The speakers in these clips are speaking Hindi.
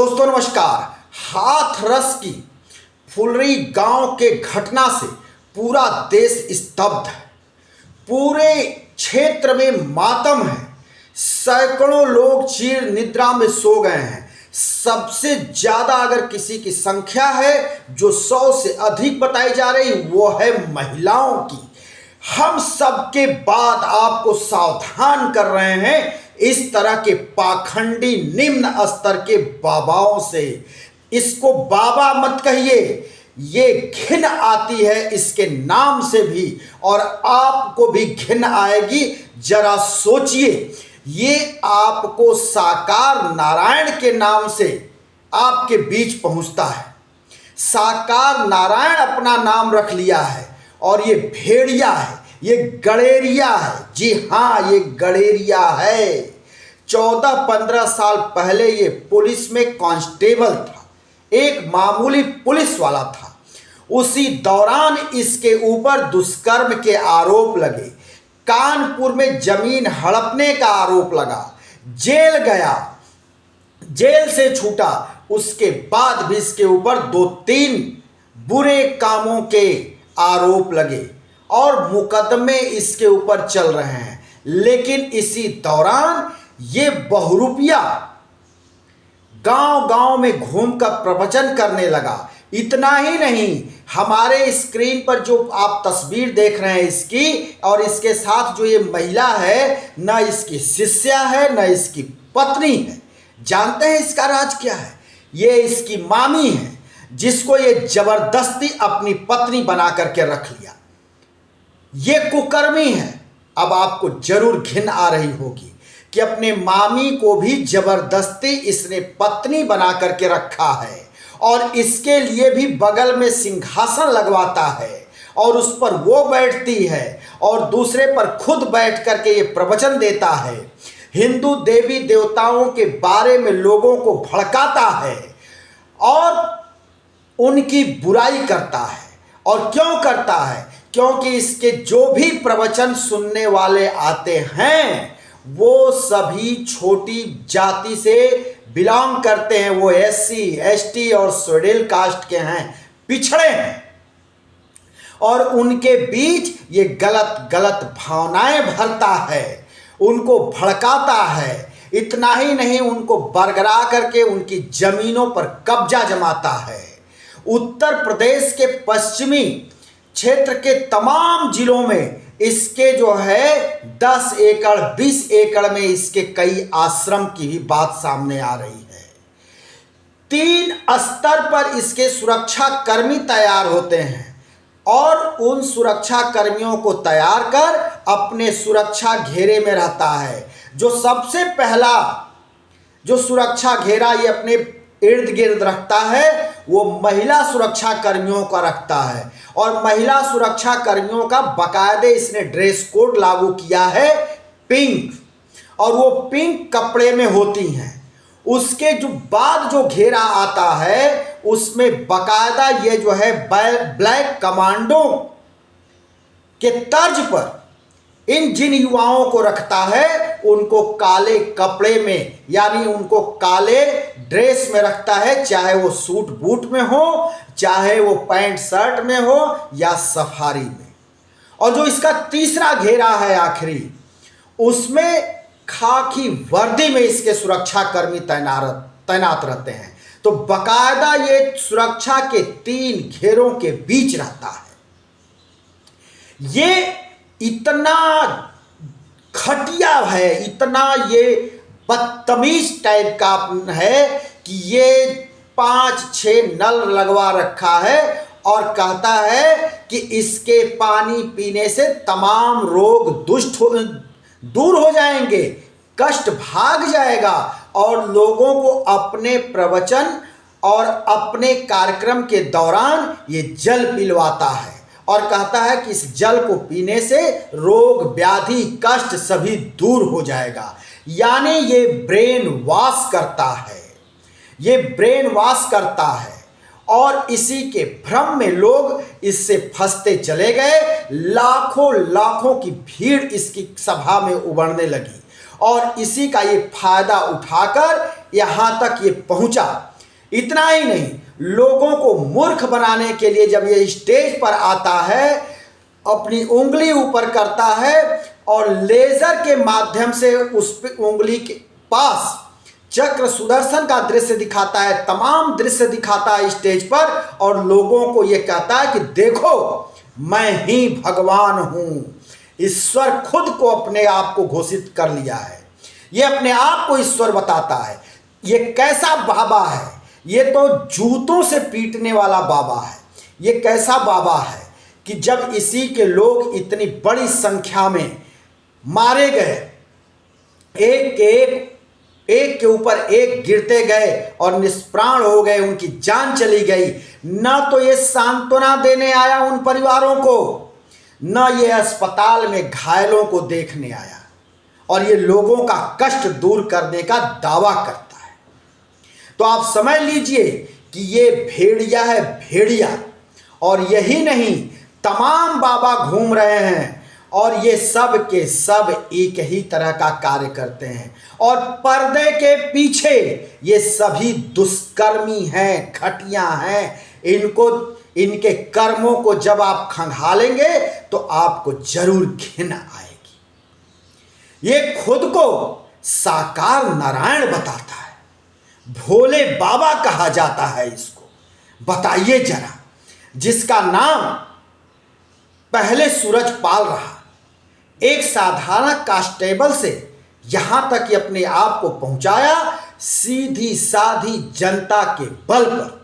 दोस्तों नमस्कार। हाथरस की फुलरी गांव के घटना से पूरा देश स्तब्ध है। पूरे क्षेत्र में मातम है। सैकड़ों लोग चीर निद्रा में सो गए हैं। सबसे ज्यादा अगर किसी की संख्या है जो 100 से अधिक बताई जा रही वो है महिलाओं की। हम सबके बाद आपको सावधान कर रहे हैं इस तरह के पाखंडी निम्न स्तर के बाबाओं से। इसको बाबा मत कहिए, ये घिन आती है इसके नाम से भी, और आपको भी घिन आएगी। जरा सोचिए, ये आपको साकार नारायण के नाम से आपके बीच पहुंचता है। साकार नारायण अपना नाम रख लिया है और ये भेड़िया है, ये गड़ेरिया है। जी हाँ, ये गड़ेरिया है। 14-15 साल पहले ये पुलिस में कांस्टेबल था, एक मामूली पुलिस वाला था। उसी दौरान इसके ऊपर दुष्कर्म के आरोप लगे, कानपुर में जमीन हड़पने का आरोप लगा, जेल गया, जेल से छूटा। उसके बाद भी इसके ऊपर 2-3 बुरे कामों के आरोप लगे और मुकदमे इसके ऊपर चल रहे हैं। लेकिन इसी दौरान ये बहुरूपिया गांव गांव में घूमकर प्रवचन करने लगा। इतना ही नहीं, हमारे स्क्रीन पर जो आप तस्वीर देख रहे हैं इसकी, और इसके साथ जो ये महिला है, न इसकी शिष्या है न इसकी पत्नी है। जानते हैं इसका राज क्या है? ये इसकी मामी है, जिसको ये जबरदस्ती अपनी पत्नी बना करके रख लिया। ये कुकर्मी है। अब आपको जरूर घिन आ रही होगी कि अपने मामी को भी जबरदस्ती इसने पत्नी बना करके रखा है, और इसके लिए भी बगल में सिंहासन लगवाता है और उस पर वो बैठती है और दूसरे पर खुद बैठ करके ये प्रवचन देता है। हिंदू देवी देवताओं के बारे में लोगों को भड़काता है और उनकी बुराई करता है। और क्यों करता है? क्योंकि इसके जो भी प्रवचन सुनने वाले आते हैं वो सभी छोटी जाति से बिलोंग करते हैं। वो SC ST और शेड्यूल कास्ट के हैं, पिछड़े हैं, और उनके बीच ये गलत गलत भावनाएं भरता है, उनको भड़काता है। इतना ही नहीं, उनको बरगरा करके उनकी जमीनों पर कब्जा जमाता है। उत्तर प्रदेश के पश्चिमी क्षेत्र के तमाम जिलों में इसके जो है 10 एकड़ 20 एकड़ में इसके कई आश्रम की भी बात सामने आ रही है। 3 स्तर पर इसके सुरक्षा कर्मी तैयार होते हैं और उन सुरक्षा कर्मियों को तैयार कर अपने सुरक्षा घेरे में रहता है। जो सबसे पहला जो सुरक्षा घेरा ये अपने इर्द गिर्द रखता है वो महिला सुरक्षा कर्मियों का रखता है, और महिला सुरक्षा कर्मियों का बाकायदे इसने ड्रेस कोड लागू किया है, पिंक, और वो पिंक कपड़े में होती हैं। उसके जो बाद जो घेरा आता है उसमें बाकायदा ये जो है ब्लैक कमांडो के तर्ज पर इन जिन युवाओं को रखता है उनको काले कपड़े में, यानी उनको काले ड्रेस में रखता है, चाहे वो सूट बूट में हो, चाहे वो पैंट शर्ट में हो या सफारी में। और जो इसका तीसरा घेरा है आखिरी, उसमें खाकी वर्दी में इसके सुरक्षा कर्मी तैनात रहते हैं। तो बकायदा ये सुरक्षा के 3 घेरों के बीच रहता है। ये इतना घटिया है, इतना ये बदतमीज टाइप का है कि ये 5-6 नल लगवा रखा है और कहता है कि इसके पानी पीने से तमाम रोग दूर हो जाएंगे, कष्ट भाग जाएगा, और लोगों को अपने प्रवचन और अपने कार्यक्रम के दौरान ये जल पिलवाता है और कहता है कि इस जल को पीने से रोग व्याधि कष्ट सभी दूर हो जाएगा। यानी ये ब्रेन वॉश करता है, ये ब्रेन वॉश करता है, और इसी के भ्रम में लोग इससे फंसते चले गए। लाखों लाखों की भीड़ इसकी सभा में उमड़ने लगी और इसी का ये फायदा उठाकर यहाँ तक ये पहुँचा इतना ही नहीं, लोगों को मूर्ख बनाने के लिए जब ये स्टेज पर आता है, अपनी उंगली ऊपर करता है और लेजर के माध्यम से उस पे उंगली के पास चक्र सुदर्शन का दृश्य दिखाता है, तमाम दृश्य दिखाता है स्टेज पर, और लोगों को यह कहता है कि देखो मैं ही भगवान हूं। ईश्वर खुद को अपने आप को घोषित कर लिया है, ये अपने आप को ईश्वर बताता है। ये कैसा बाबा है, ये तो जूतों से पीटने वाला बाबा है। ये कैसा बाबा है कि जब इसी के लोग इतनी बड़ी संख्या में मारे गए, एक के ऊपर एक गिरते गए और निष्प्राण हो गए, उनकी जान चली गई, न तो ये सांत्वना देने आया उन परिवारों को, न ये अस्पताल में घायलों को देखने आया, और ये लोगों का कष्ट दूर करने का दावा करता है। तो आप समझ लीजिए कि ये भेड़िया है, भेड़िया। और यही नहीं, तमाम बाबा घूम रहे हैं और ये सब के सब एक ही तरह का कार्य करते हैं, और पर्दे के पीछे ये सभी दुष्कर्मी हैं, घटिया हैं। इनके कर्मों को जब आप खंगालेंगे तो आपको जरूर घिन आएगी। ये खुद को साकार नारायण बताता है, भोले बाबा कहा जाता है इसको। बताइए जरा, जिसका नाम पहले सूरजपाल रहा, एक साधारण कांस्टेबल से यहां तक कि अपने आप को पहुंचाया सीधी साधी जनता के बल पर,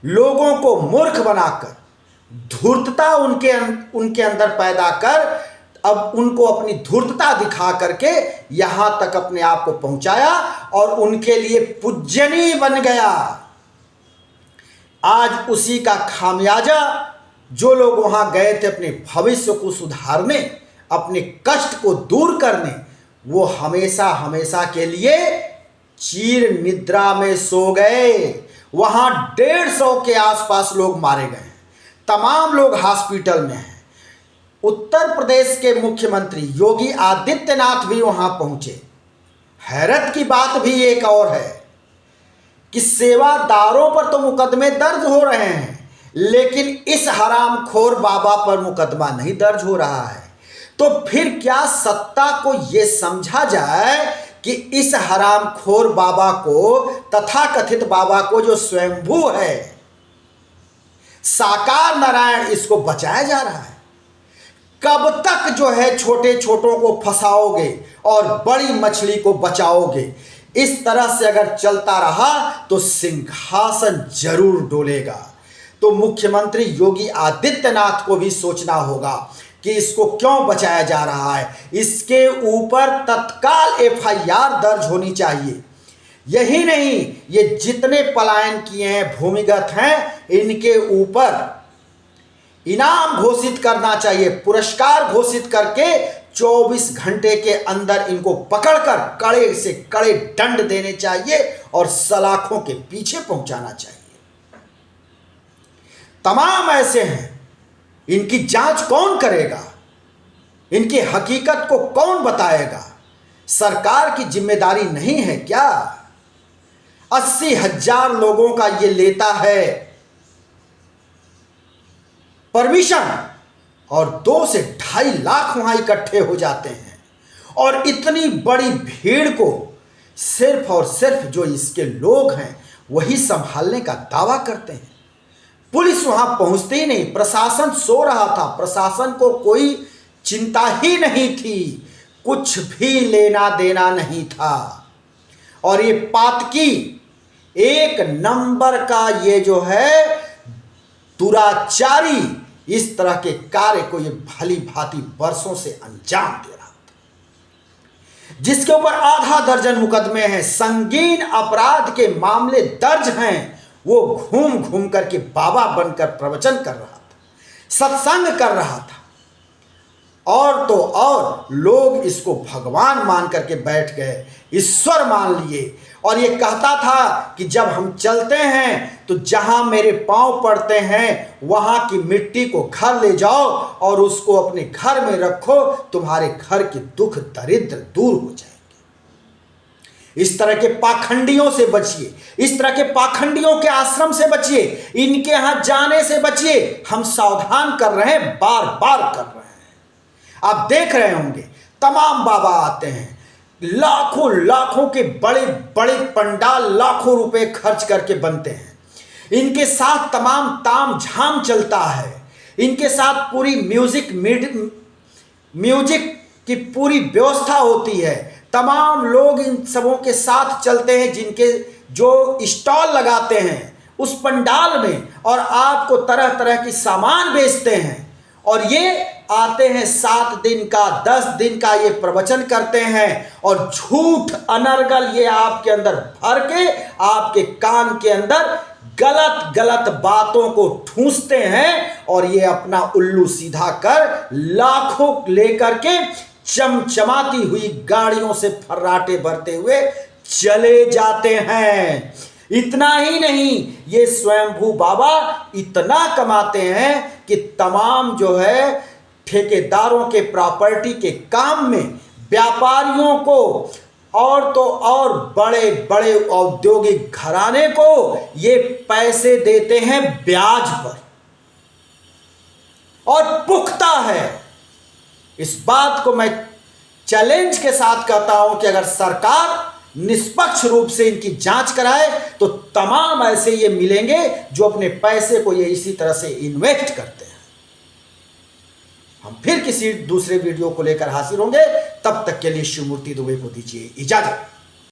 लोगों को मूर्ख बनाकर, धूर्तता उनके अंदर पैदा कर, अब उनको अपनी धूर्तता दिखा करके यहां तक अपने आप को पहुंचाया और उनके लिए पूजनीय बन गया। आज उसी का खामियाजा जो लोग वहां गए थे अपने भविष्य को सुधारने, अपने कष्ट को दूर करने, वो हमेशा हमेशा के लिए चीर निद्रा में सो गए। वहां 150 के आसपास लोग मारे गए, तमाम लोग हॉस्पिटल में हैं। उत्तर प्रदेश के मुख्यमंत्री योगी आदित्यनाथ भी वहां पहुंचे। हैरत की बात भी एक और है कि सेवादारों पर तो मुकदमे दर्ज हो रहे हैं, लेकिन इस हरामखोर बाबा पर मुकदमा नहीं दर्ज हो रहा है। तो फिर क्या सत्ता को यह समझा जाए कि इस हरामखोर बाबा को, तथाकथित बाबा को, जो स्वयंभू है, साकार नारायण, इसको बचाया जा रहा है? कब तक जो है छोटे छोटों को फंसाओगे और बड़ी मछली को बचाओगे? इस तरह से अगर चलता रहा तो सिंहासन जरूर डोलेगा। तो मुख्यमंत्री योगी आदित्यनाथ को भी सोचना होगा कि इसको क्यों बचाया जा रहा है। इसके ऊपर तत्काल एफआईआर दर्ज होनी चाहिए। यही नहीं, ये जितने पलायन किए हैं, भूमिगत हैं, इनके ऊपर इनाम घोषित करना चाहिए, पुरस्कार घोषित करके 24 घंटे के अंदर इनको पकड़कर कड़े से कड़े दंड देने चाहिए और सलाखों के पीछे पहुंचाना चाहिए। तमाम ऐसे हैं, इनकी जांच कौन करेगा? इनकी हकीकत को कौन बताएगा? सरकार की जिम्मेदारी नहीं है क्या? 80,000 लोगों का ये लेता है परमिशन और 2 से 2.5 लाख वहां इकट्ठे हो जाते हैं, और इतनी बड़ी भीड़ को सिर्फ और सिर्फ जो इसके लोग हैं वही संभालने का दावा करते हैं। पुलिस वहां पहुंचती ही नहीं, प्रशासन सो रहा था, प्रशासन को कोई चिंता ही नहीं थी, कुछ भी लेना देना नहीं था। और ये पातकी एक नंबर का ये जो है दुराचारी, इस तरह के कार्य को ये भली भांति वर्षों से अंजाम दे रहा था, जिसके ऊपर आधा दर्जन मुकदमे हैं, संगीन अपराध के मामले दर्ज हैं। वो घूम घूम करके बाबा बनकर प्रवचन कर रहा था, सत्संग कर रहा था, और तो और लोग इसको भगवान मान करके बैठ गए, ईश्वर मान लिए। और ये कहता था कि जब हम चलते हैं तो जहां मेरे पांव पड़ते हैं वहां की मिट्टी को घर ले जाओ और उसको अपने घर में रखो, तुम्हारे घर के दुख दरिद्र दूर हो जाएंगे। इस तरह के पाखंडियों से बचिए, इस तरह के पाखंडियों के आश्रम से बचिए, इनके यहां जाने से बचिए। हम सावधान कर रहे हैं, बार बार कर रहे हैं। आप देख रहे होंगे तमाम बाबा आते हैं, लाखों लाखों के बड़े बड़े पंडाल लाखों रुपए खर्च करके बनते हैं। इनके साथ तमाम ताम झाम चलता है, इनके साथ पूरी म्यूजिक की पूरी व्यवस्था होती है। तमाम लोग इन सबों के साथ चलते हैं, जिनके जो स्टॉल लगाते हैं उस पंडाल में, और आपको तरह तरह की सामान बेचते हैं। और ये आते हैं 7 दिन का 10 दिन का ये प्रवचन करते हैं, और झूठ अनर्गल ये आपके अंदर भर के आपके कान के अंदर गलत गलत बातों को ठूंसते हैं, और ये अपना उल्लू सीधा कर लाखों लेकर के चमचमाती हुई गाड़ियों से फर्राटे भरते हुए चले जाते हैं। इतना ही नहीं, ये स्वयंभू बाबा इतना कमाते हैं कि तमाम जो है ठेकेदारों के प्रॉपर्टी के काम में व्यापारियों को और तो और बड़े बड़े औद्योगिक घराने को ये पैसे देते हैं ब्याज पर। और पुख्ता है, इस बात को मैं चैलेंज के साथ कहता हूं कि अगर सरकार निष्पक्ष रूप से इनकी जांच कराए तो तमाम ऐसे ये मिलेंगे जो अपने पैसे को ये इसी तरह से इन्वेस्ट करते हैं। हम फिर किसी दूसरे वीडियो को लेकर हाजिर होंगे, तब तक के लिए शिवमूर्ति दुबे को दीजिए इजाजत।